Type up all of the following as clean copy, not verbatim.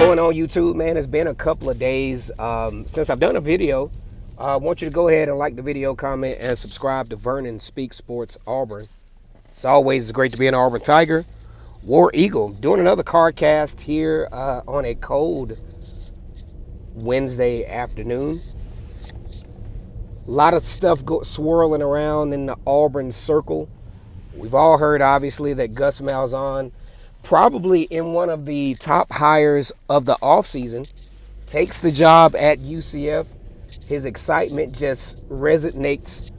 going on, YouTube, man? It's been a couple of days since I've done a video. I want you to go ahead and like the video, comment, and subscribe to Vernon Speaks Sports Auburn. As always, it's great to be an Auburn Tiger. War Eagle, doing another card cast here on a cold Wednesday afternoon. A lot of stuff swirling around in the Auburn circle. We've all heard, obviously, that Gus Malzahn, probably in one of the top hires of the offseason, takes the job at UCF. His excitement just resonates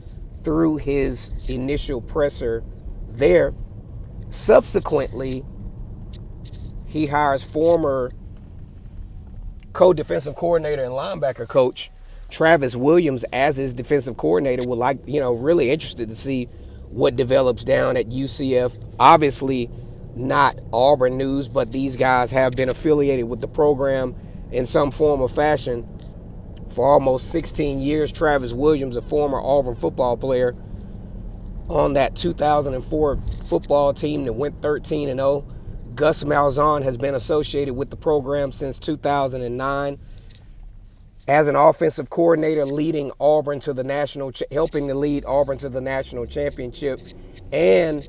through his initial presser there. Subsequently, he hires former co-defensive coordinator and linebacker coach Travis Williams as his defensive coordinator. Really interested to see what develops down at UCF. Obviously, not Auburn news, but these guys have been affiliated with the program in some form or fashion for almost 16 years. Travis Williams, a former Auburn football player on that 2004 football team that went 13-0. Gus Malzahn has been associated with the program since 2009 as an offensive coordinator, leading Auburn to the helping to lead Auburn to the national championship and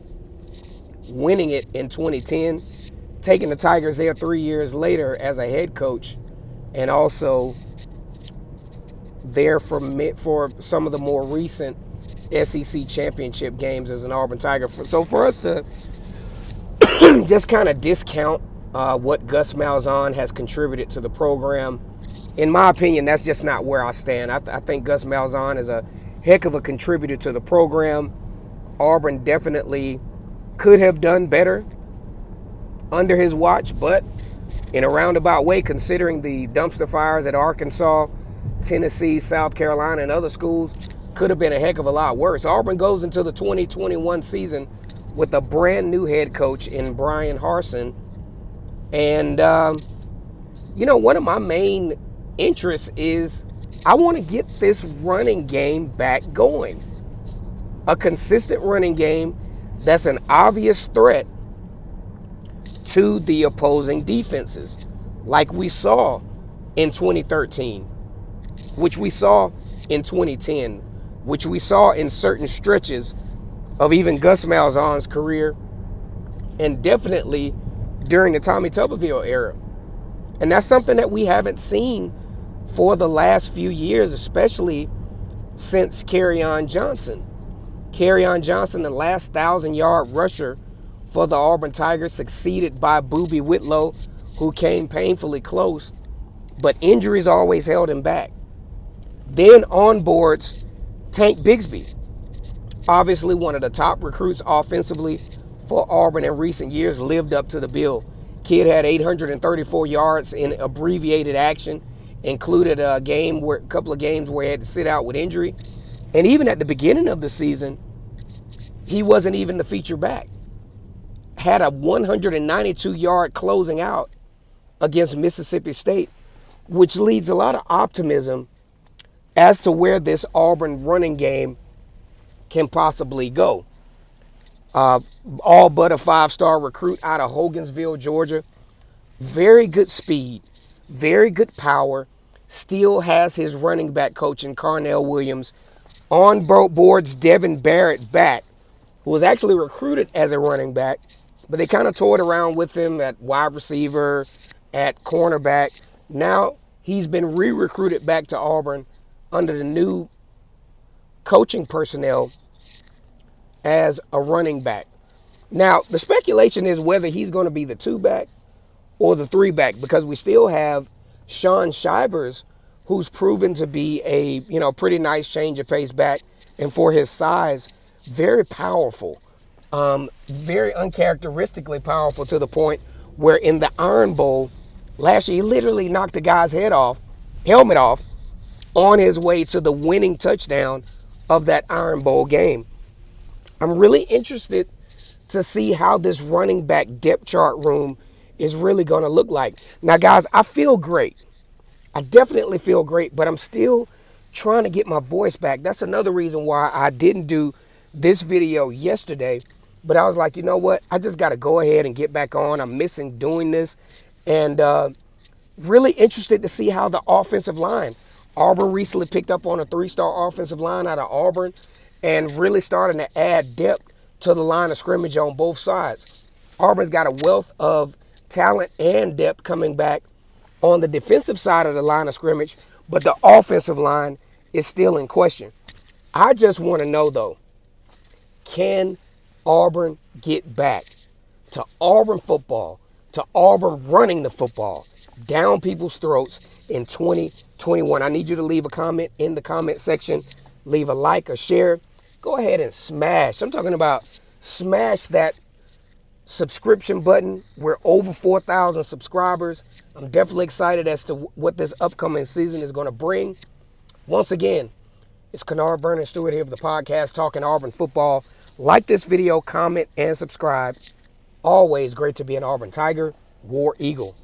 winning it in 2010, taking the Tigers there 3 years later as a head coach, and also there for some of the more recent SEC championship games as an Auburn Tiger. So for us to just kind of discount what Gus Malzahn has contributed to the program, in my opinion, that's just not where I stand. I think Gus Malzahn is a heck of a contributor to the program. Auburn definitely could have done better under his watch, but in a roundabout way, considering the dumpster fires at Arkansas, Tennessee, South Carolina, and other schools, could have been a heck of a lot worse. Auburn goes into the 2021 season with a brand new head coach in Bryan Harsin. And, one of my main interests is I want to get this running game back going. A consistent running game that's an obvious threat to the opposing defenses, like we saw in 2013, which we saw in 2010, which we saw in certain stretches of even Gus Malzahn's career, and definitely during the Tommy Tuberville era. And that's something that we haven't seen for the last few years, especially since Kerryon Johnson. Kerryon Johnson, the last 1,000-yard rusher for the Auburn Tigers, succeeded by Boobie Whitlow, who came painfully close, but injuries always held him back. Then onboards Tank Bigsby, obviously one of the top recruits offensively for Auburn in recent years, lived up to the bill. Kid had 834 yards in abbreviated action, included a couple of games where he had to sit out with injury. And even at the beginning of the season, he wasn't even the feature back. Had a 192-yard closing out against Mississippi State, which leads a lot of optimism as to where this Auburn running game can possibly go. All but a 5-star recruit out of Hogansville, Georgia. Very good speed, very good power. Still has his running back coach in Carnell Williams. On boards Devin Barrett back, who was actually recruited as a running back, but they kind of toyed around with him at wide receiver, at cornerback. Now he's been re-recruited back to Auburn under the new coaching personnel as a running back. Now, the speculation is whether he's going to be the 2-back or the 3-back, because we still have Shaun Shivers, who's proven to be a pretty nice change of pace back, and for his size, very powerful, very uncharacteristically powerful, to the point where in the Iron Bowl last year, he literally knocked the guy's helmet off on his way to the winning touchdown of that Iron Bowl game. I'm really interested to see how this running back depth chart room is really going to look like. Now, guys, I feel great. I definitely feel great, but I'm still trying to get my voice back. That's another reason why I didn't do this video yesterday, but I was like, you know what? I just got to go ahead and get back on. I'm missing doing this. And Really interested to see how the offensive line. Auburn recently picked up on a 3-star offensive line out of Auburn and really starting to add depth to the line of scrimmage on both sides. Auburn's got a wealth of talent and depth coming back on the defensive side of the line of scrimmage, but the offensive line is still in question. I just want to know, though, can Auburn get back to Auburn football, to Auburn running the football down people's throats in 2021? I need you to leave a comment in the comment section. Leave a like, a share. Go ahead and smash. I'm talking about smash that subscription button. We're over 4,000 subscribers. I'm definitely excited as to what this upcoming season is going to bring. Once again, it's Kennard Vernon Stewart here for the podcast Talking Auburn Football. Like this video, comment, and subscribe. Always great to be an Auburn Tiger, War Eagle.